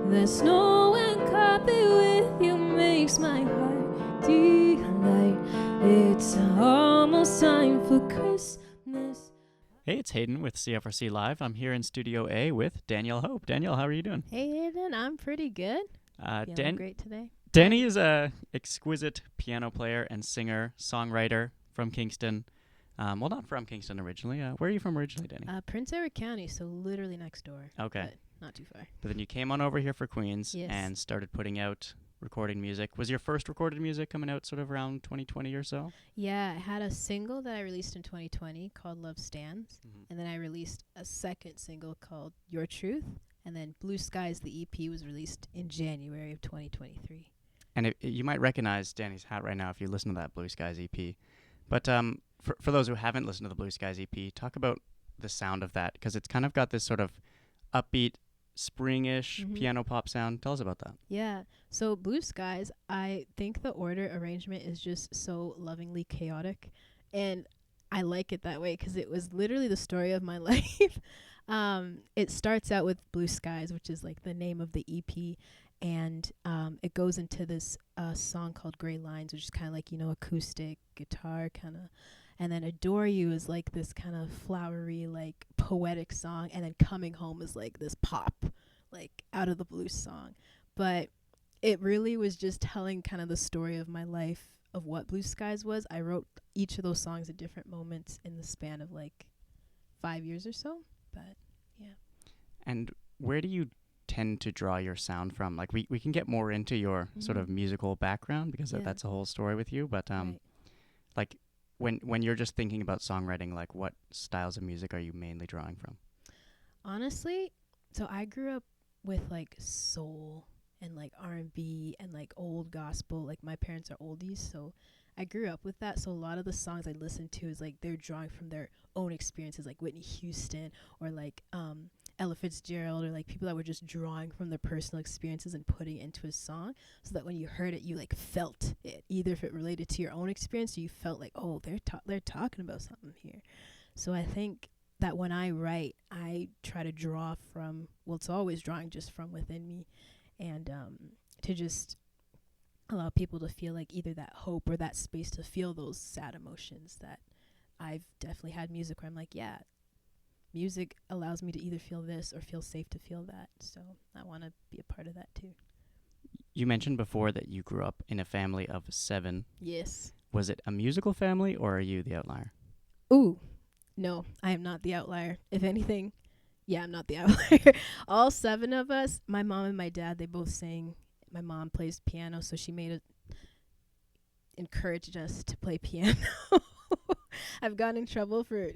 There's no one copy with you makes my heart delight. It's almost time for Christmas. Hey, it's Hayden with CFRC Live. I'm here in Studio A with Danielle Hope. Danielle, how are you doing? Hey, Hayden, I'm pretty good. Feeling great today. Danny is a exquisite piano player and singer, songwriter from Kingston. Well, not from Kingston originally. Where are you from originally, Danny? Prince Edward County, so literally next door. Okay. But not too far. But then you came on over here for Queens Yes. and started putting out recording music. Was your first recorded music coming out sort of around 2020 or so? Yeah, I had a single that I released in 2020 called Love Stands. Mm-hmm. And then I released a second single called Your Truth. And then Blue Skies, the EP, was released in January of 2023. And you might recognize Danny's hat right now if you listen to that Blue Skies EP. But for those who haven't listened to the Blue Skies EP, talk about the sound of that, because it's kind of got this sort of upbeat, springish piano pop sound. Tell us about that. Yeah. So Blue Skies, I think the order arrangement is just so lovingly chaotic. And I like it that way because it was literally the story of my life. It starts out with Blue Skies, which is like the name of the EP. And it goes into this song called Gray Lines, which is kind of like, acoustic guitar kind of. And then Adore You is like this kind of flowery, like poetic song. And then Coming Home is like this pop, like out of the blue song. But it really was just telling kind of the story of my life of what Blue Skies was. I wrote each of those songs at different moments in the span of like 5 years or so. But yeah. And where do you tend to draw your sound from? Like we can get more into your sort of musical background because that's a whole story with you. But Right. like when you're just thinking about songwriting, like what styles of music are you mainly drawing from? Honestly, so I grew up with like soul and like R&B and like old gospel. Like my parents are oldies, so I grew up with that. So a lot of the songs I listen to is like they're drawing from their own experiences, like Whitney Houston or like Ella Fitzgerald, or like people that were just drawing from their personal experiences and putting it into a song, so that when you heard it, you like felt it, either if it related to your own experience or you felt like, oh, they're talking about something here. So I think that when I write, I try to draw from, well, it's always drawing just from within me, and to just allow people to feel like either that hope or that space to feel those sad emotions that I've definitely had music where I'm like, yeah, music allows me to either feel this or feel safe to feel that. So I want to be a part of that too. You mentioned before that you grew up in a family of 7. Yes. Was it a musical family or are you the outlier? Ooh, no, I am not the outlier. If anything, yeah, I'm not the outlier. All 7 of us, my mom and my dad, they both sing. My mom plays piano, so she encouraged us to play piano. I've gotten in trouble for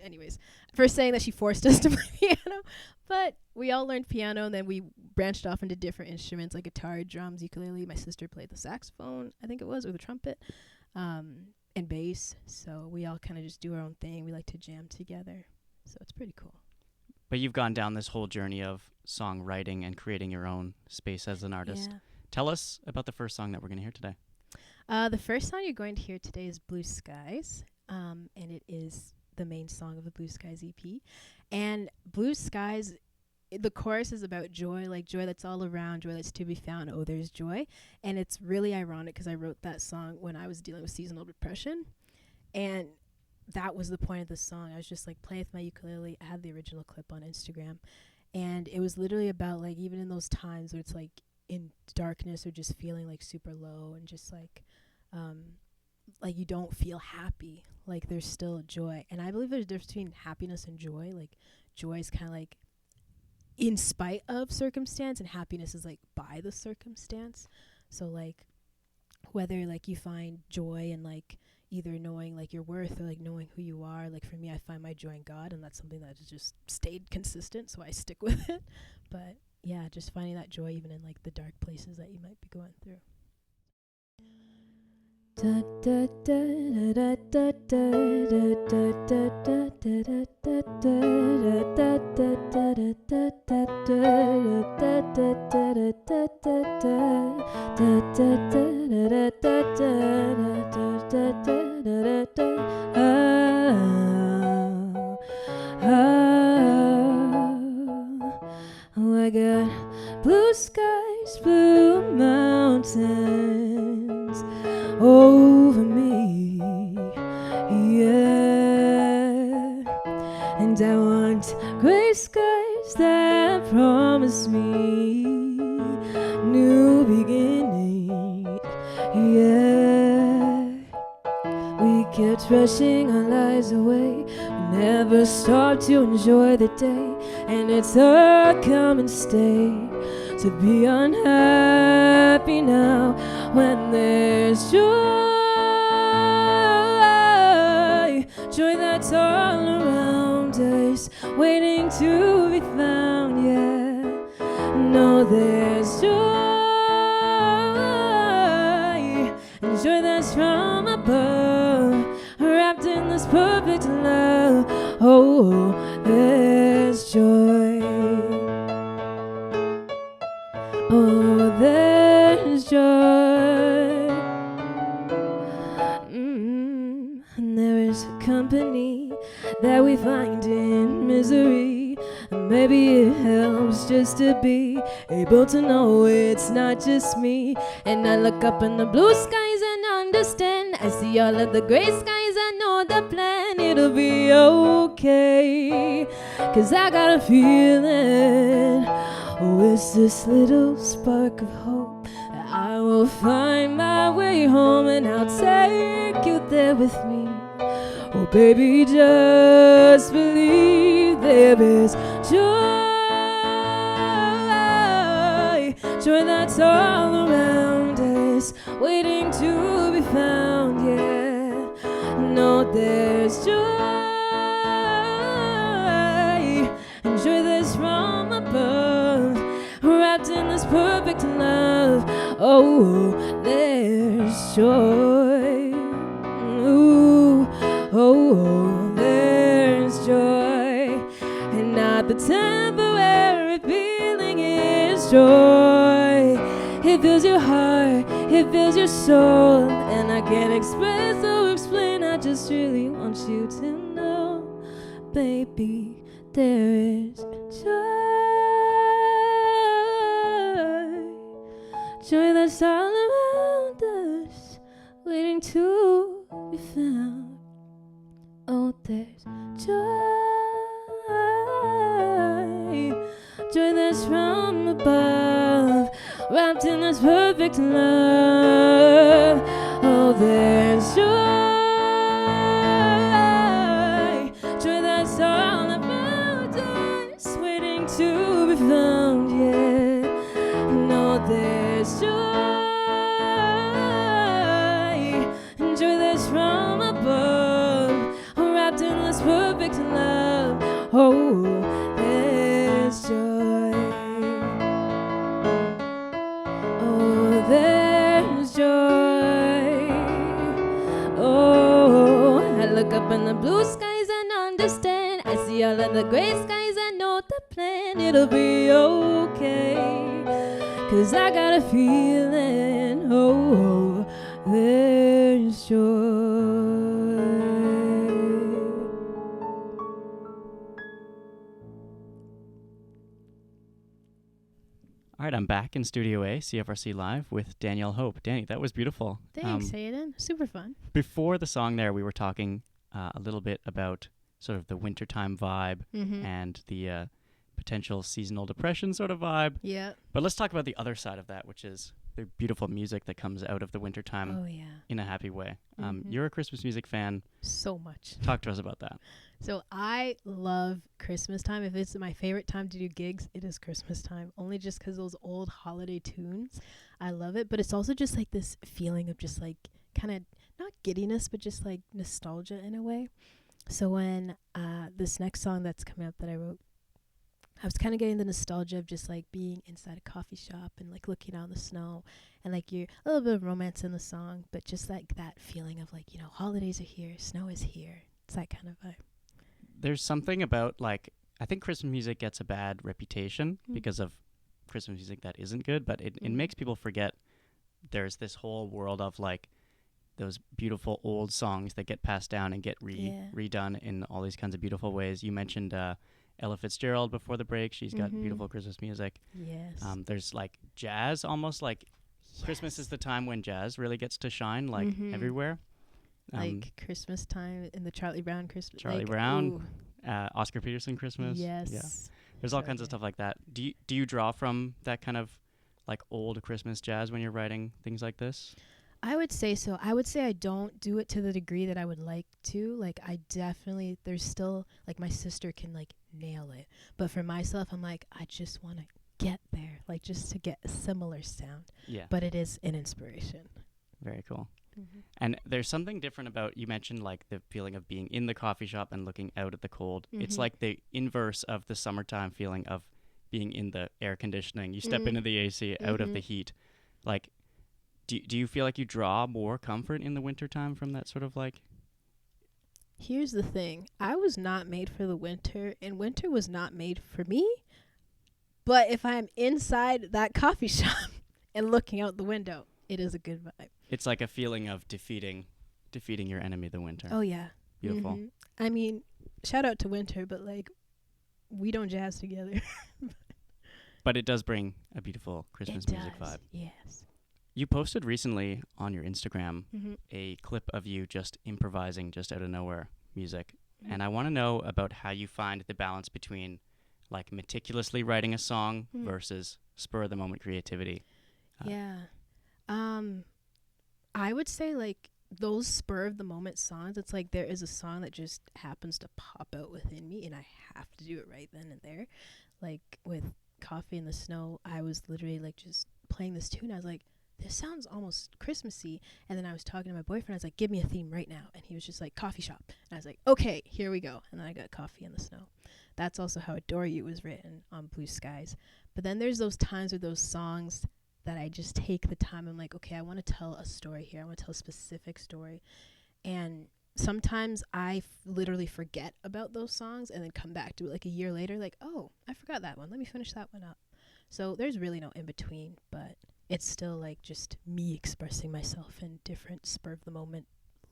saying that she forced us to play piano. But we all learned piano, and then we branched off into different instruments like guitar, drums, ukulele. My sister played the saxophone, I think it was, or the trumpet, and bass. So we all kind of just do our own thing. We like to jam together. So it's pretty cool. But you've gone down this whole journey of songwriting and creating your own space as an artist. Yeah. Tell us about the first song that we're going to hear today. The first song you're going to hear today is Blue Skies, and it is the main song of the Blue Skies EP. And Blue Skies, the chorus is about joy, like joy that's all around, joy that's to be found. Oh, there's joy. And it's really ironic because I wrote that song when I was dealing with seasonal depression. And that was the point of the song. I was just like playing with my ukulele. I had the original clip on Instagram. And it was literally about like, even in those times where it's like in darkness or just feeling like super low and just like you don't feel happy, like there's still joy. And I believe there's a difference between happiness and joy. Like joy is kind of like in spite of circumstance, and happiness is like by the circumstance. So like whether like you find joy in like either knowing like your worth or like knowing who you are, like for me, I find my joy in God, and that's something that has just stayed consistent, so I stick with it. But yeah, just finding that joy even in like the dark places that you might be going through. I got blue skies skies, blue mountains over me, yeah. And I want gray skies that promise me new beginning, yeah. We kept rushing our lives away, we never stopped to enjoy the day, and it's a common state to be unhappy now when there's joy, joy that's all around us, waiting to be found, yeah. No, there's joy, and joy that's from above, wrapped in this perfect love. Oh, there's joy. Oh, there's joy. And there is a company that we find in misery. And maybe it helps just to be able to know it's not just me. And I look up in the blue skies and understand. I see all of the gray skies, I know the plan. It'll be okay, 'cause I got a feeling, oh, it's this little spark of hope that I will find my way home, and I'll take you there with me. Oh, baby, just believe there is joy, joy that's all around us, waiting to be found, yeah. No, there's joy, and joy that's from above, wrapped in this perfect love. Oh, there's joy. Ooh, oh, there's joy, and not the temporary feeling is joy. It fills your heart, it fills your soul, and I can't express or explain. I just really want you to know, baby, there is joy, joy that's all around us, waiting to be found. Oh, there's joy, joy that's from above, wrapped in this perfect love. Oh, there's joy, joy that's all about us, waiting to be found, yeah. No, there's joy, joy that's from above, wrapped in this perfect love. Oh, there's joy. Oh, there's joy. Oh, I look up in the blue skies and understand. I see all of the gray skies, I know the plan. It'll be okay, 'cause I got a feeling, oh, there's joy. All right, I'm back in Studio A, CFRC Live, with Danielle Hope. Danny, that was beautiful. Thanks, Hayden. Super fun. Before the song there, we were talking a little bit about sort of the wintertime vibe and the potential seasonal depression sort of vibe. Yeah. But let's talk about the other side of that, which is the beautiful music that comes out of the wintertime Oh, yeah. in a happy way. You're a Christmas music fan. So much. Talk to us about that. So I love Christmas time. If it's my favorite time to do gigs, it is Christmas time. Only just 'cause those old holiday tunes. I love it. But it's also just like this feeling of just like kind of not giddiness, but just like nostalgia in a way. So when this next song that's coming up that I wrote, I was kind of getting the nostalgia of just like being inside a coffee shop and like looking out in the snow, and like you're a little bit of romance in the song, but just like that feeling of like, you know, holidays are here, snow is here. It's that kind of vibe. There's something about, like, I think Christmas music gets a bad reputation because of Christmas music that isn't good, but it makes people forget there's this whole world of like those beautiful old songs that get passed down and get redone in all these kinds of beautiful ways. You mentioned Ella Fitzgerald before the break. She's got Mhm. beautiful Christmas music. Yes. There's like jazz, almost like Christmas is the time when jazz really gets to shine, like Mhm. everywhere. Like Christmas time in the Charlie Brown Christmas. Charlie like, Brown, ooh, Oscar Peterson Christmas. yes. Yeah. There's all So kinds of good. stuff like that. Do you draw from that kind of like old Christmas jazz when you're writing things like this? I would say so. I would say I don't do it to the degree that I would like to. Like, I definitely, there's still, like, my sister can, like, nail it. But for myself, I'm like, I just want to get there, like, just to get a similar sound. Yeah. But it is an inspiration. Very cool. Mm-hmm. And there's something different about, you mentioned like the feeling of being in the coffee shop and looking out at the cold. It's Mhm. like the inverse of the summertime feeling of being in the air conditioning. You step into the AC, out of the heat. Like, do you feel like you draw more comfort in the wintertime from that sort of like? Here's the thing. I was not made for the winter, and winter was not made for me. But if I'm inside that coffee shop and looking out the window, it is a good vibe. It's like a feeling of defeating your enemy, the winter. Oh, yeah. Beautiful. Mhm. I mean, shout out to winter, but, like, we don't jazz together. But it does bring a beautiful Christmas It music does. vibe. Yes. You posted recently on your Instagram Mm-hmm. a clip of you just improvising just out of nowhere music. And I want to know about how you find the balance between like meticulously writing a song versus spur of the moment creativity. Yeah. I would say like those spur of the moment songs, it's like there is a song that just happens to pop out within me and I have to do it right then and there. Like with Coffee in the Snow, I was literally like just playing this tune. I was like, this sounds almost Christmassy. And then I was talking to my boyfriend. I was like, give me a theme right now. And he was just like, coffee shop. And I was like, okay, here we go. And then I got Coffee in the Snow. That's also how Adore You was written on Blue Skies. But then there's those times with those songs that I just take the time. I'm like, okay, I want to tell a story here. I want to tell a specific story. And sometimes I literally forget about those songs and then come back to it like a year later, like, oh, I forgot that one. Let me finish that one up. So there's really no in between, but it's still like just me expressing myself in different spur of the moment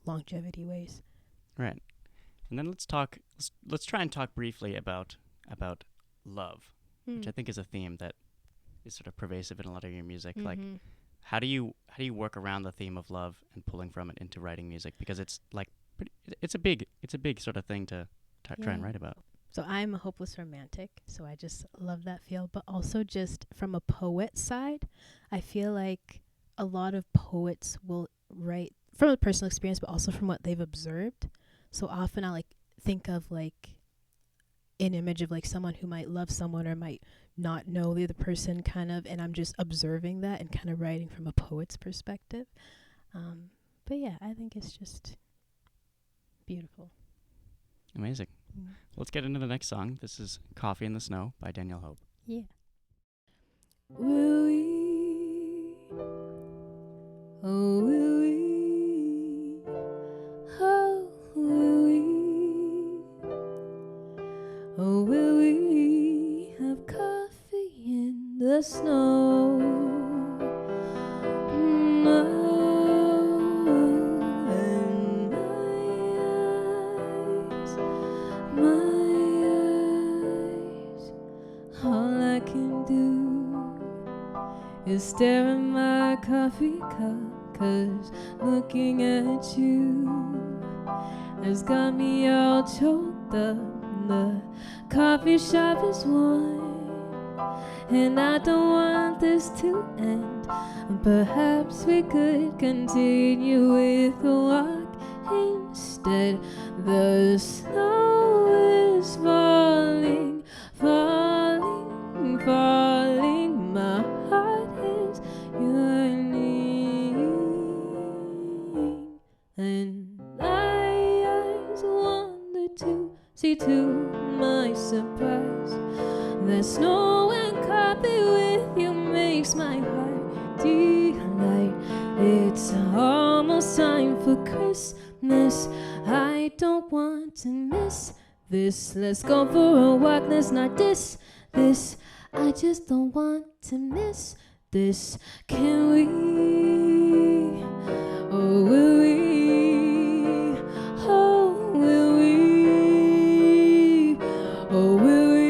longevity ways. Right. And then let's try and talk briefly about love, which I think is a theme that is sort of pervasive in a lot of your music. Like, how do you work around the theme of love and pulling from it into writing music? Because it's like it's a big sort of thing to try and write about. So I'm a hopeless romantic, so I just love that feel. But also just from a poet side, I feel like a lot of poets will write from a personal experience, but also from what they've observed. So often I like think of like an image of like someone who might love someone or might not know the other person kind of, and I'm just observing that and kind of writing from a poet's perspective. But yeah, I think it's just beautiful. Amazing. Let's get into the next song. This is Coffee in the Snow by Danielle Hope. Yeah. Will we? Oh, will we? Oh, will we? Oh, will we have coffee in the snow? No. Is stare at my coffee cup, 'cause looking at you has got me all choked up. The coffee shop is warm, and I don't want this to end. Perhaps we could continue with a walk instead. The snow is falling, falling, falling. My heart is yearning, and my eyes wander to see to my surprise that snow and coffee with you makes my heart delight. It's almost time for Christmas. I don't want to miss this. Let's go for a walk. Let's not diss this. I just don't want to miss this. Can we? Oh, will we? Oh, will we? Oh, will we?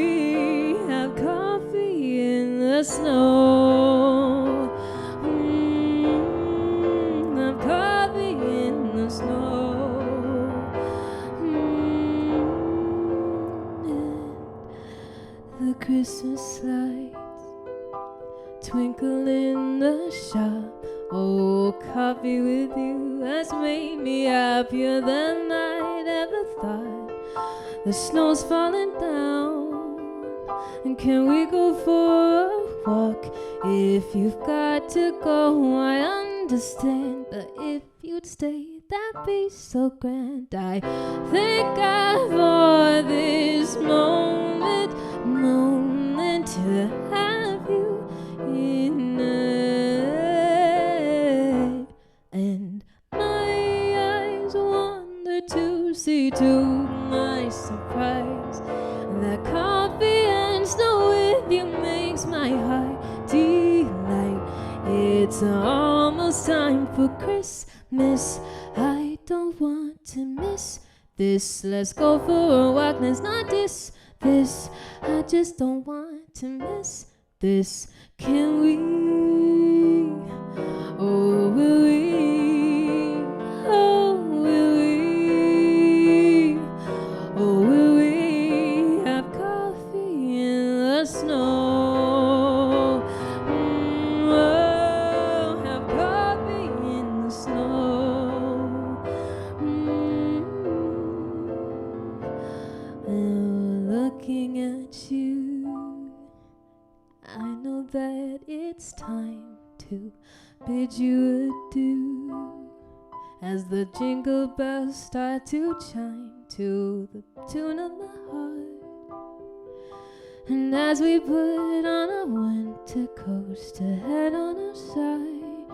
twinkle in the shop. Oh, coffee with you has made me happier than I'd ever thought. The snow's falling down, and can we go for a walk? If you've got to go, I understand, but if you'd stay, that'd be so grand. I thank God for this moment to have you in it. And my eyes wander to see, to my surprise, that coffee and snow with you makes my heart delight. It's almost time for Christmas. I don't want to miss this. Let's go for a walk. Let's not diss this. I just don't want to miss this. Can we? Oh, will we? Oh, will we? Oh, will we have coffee in the snow? Oh, have coffee in the snow. Looking at you, I know that it's time to bid you adieu, as the jingle bells start to chime to the tune of my heart. And as we put on our winter coats to head on our side,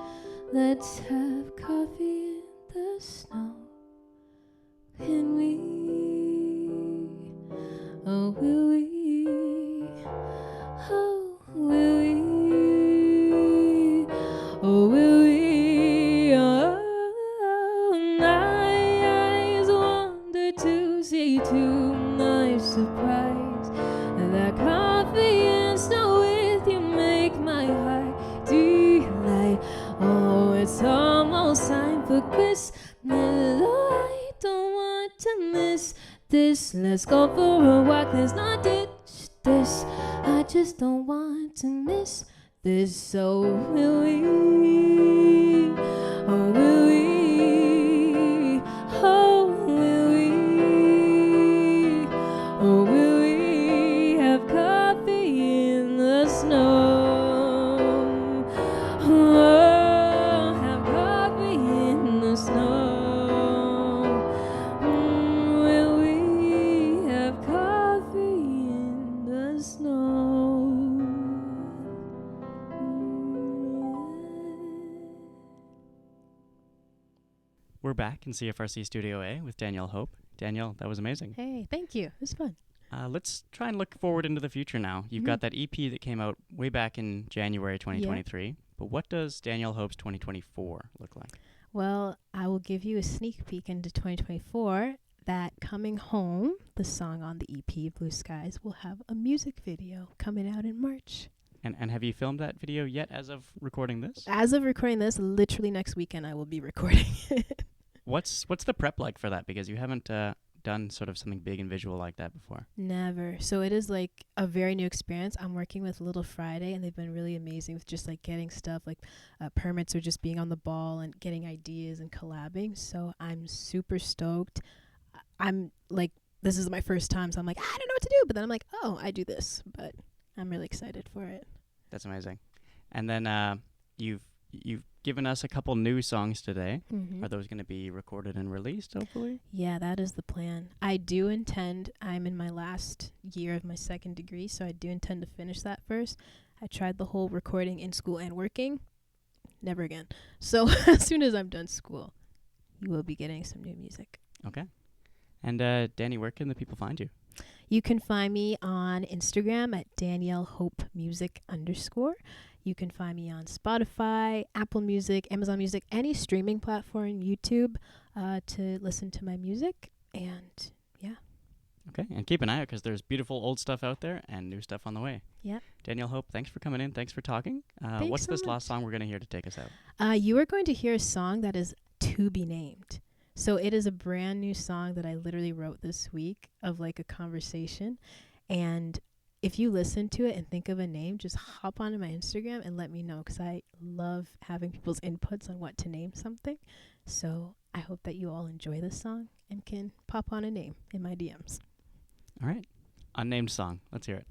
let's have coffee in the snow. Can we? Oh, will we? Oh, will we? Oh, will we? Oh, my eyes wander to see, to my surprise, that coffee and snow with you make my heart delight. Oh, it's almost time for Christmas. Oh, I don't want to miss this. Let's go for a walk. Let's not ditch this. I just don't want to miss this. So will we? Oh, will we? Oh, will we? Oh, will we have coffee in the snow? Oh, have coffee in the snow. Will we have coffee in the snow? We're back in CFRC Studio A with Danielle Hope. Danielle, that was amazing. Hey, thank you. It was fun. Let's try and look forward into the future now. You've got that EP that came out way back in January 2023. But what does Danielle Hope's 2024 look like? Well, I will give you a sneak peek into 2024 that Coming Home, the song on the EP Blue Skies, will have a music video coming out in March. And have you filmed that video yet as of recording this? As of recording this, literally next weekend I will be recording it. What's the prep like for that? Because you haven't done sort of something big and visual like that before. Never. So it is like a very new experience. I'm working with Little Friday, and they've been really amazing with just like getting stuff like permits or just being on the ball and getting ideas and collabing. So I'm super stoked. I'm like, this is my first time, so I'm like, I don't know what to do. But then I'm like, oh, I do this. But I'm really excited for it. That's amazing. And then you've given us a couple new songs today. Mm-hmm. Are those going to be recorded and released, hopefully? Yeah, that is the plan. I do intend, I'm in my last year of my second degree, so I do intend to finish that first. I tried the whole recording in school and working. Never again. So as soon as I'm done school, you will be getting some new music. Okay. And Danny, where can the people find you? You can find me on Instagram at DanielleHopeMusic_. You can find me on Spotify, Apple Music, Amazon Music, any streaming platform, YouTube, to listen to my music. And yeah. Okay. And keep an eye out because there's beautiful old stuff out there and new stuff on the way. Yeah. Danielle Hope, thanks for coming in. Thanks for talking. Thanks what's so this much. last song we're going to hear to take us out? You are going to hear a song that is to be named. So it is a brand new song that I literally wrote this week of like a conversation. And if you listen to it and think of a name, just hop onto my Instagram and let me know, because I love having people's inputs on what to name something. So I hope that you all enjoy this song and can pop on a name in my DMs. All right. Unnamed song. Let's hear it.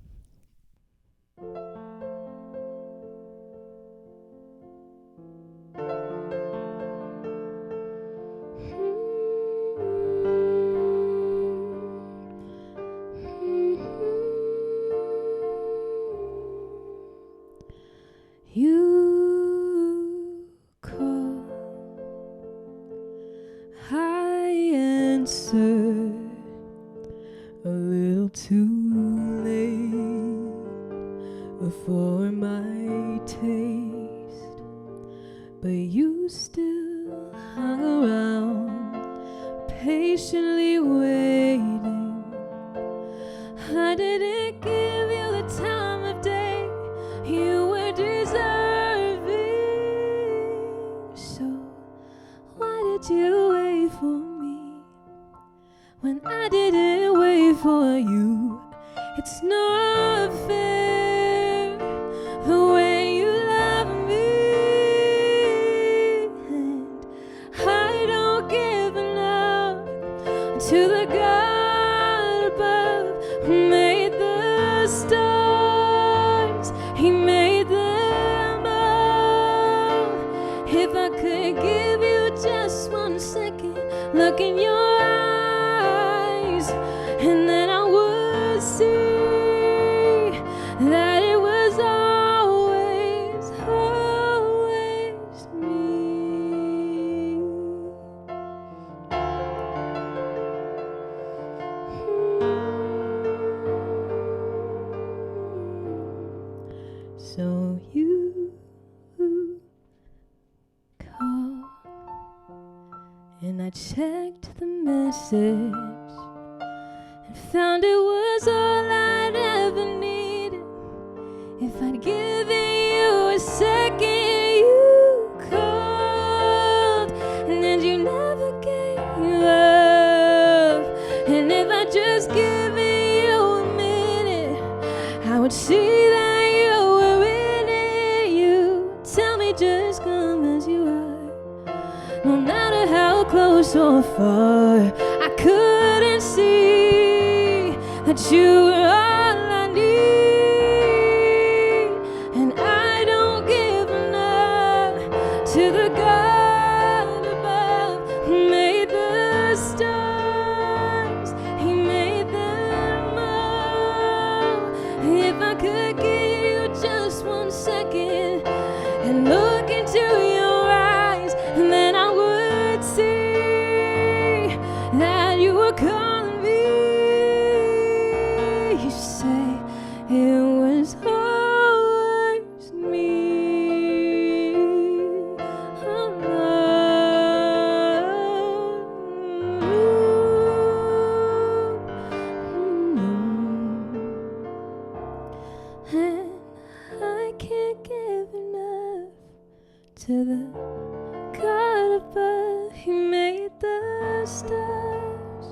You call, I answer, a little too late for my taste, but you still hung around, patiently waiting. I didn't give you the time of day you were deserving, so why did you wait for me when I didn't wait for you? It's not fair the way you love me, and I don't give enough to the God above who made the stars. He made them all. If I could give you just 1 second, look in your eyes, and then I would see that it was always, always me. So you called, and I checked the message and found it was all I'd ever needed. If I'd given you a second, you called, and then you never gave up. And if I'd just given you a minute, I would see that you were in it. You tell me just come as you are, no matter how close or far. I couldn't see that you were all I need, and I don't give enough to the God above who made the stars. He made them all. If I could give you just 1 second and look into your eyes, and then I would see that you were calling me. You say it was always me. Oh, and I can't give enough to the God above. He made the stars,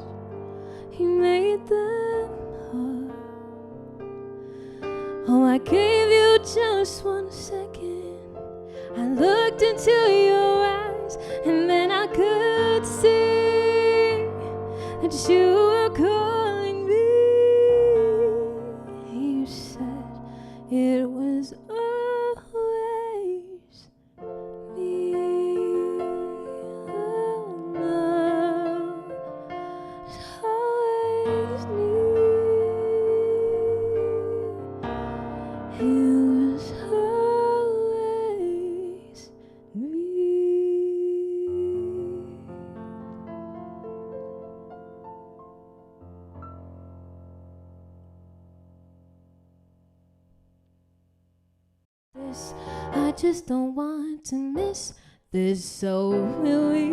He made them all. Oh, I gave you just 1 second. I looked into your eyes, and then I could see that you were calling me. You said it was always me. Oh, no, it's always me. It was always me. This, I just don't want to miss this, so will we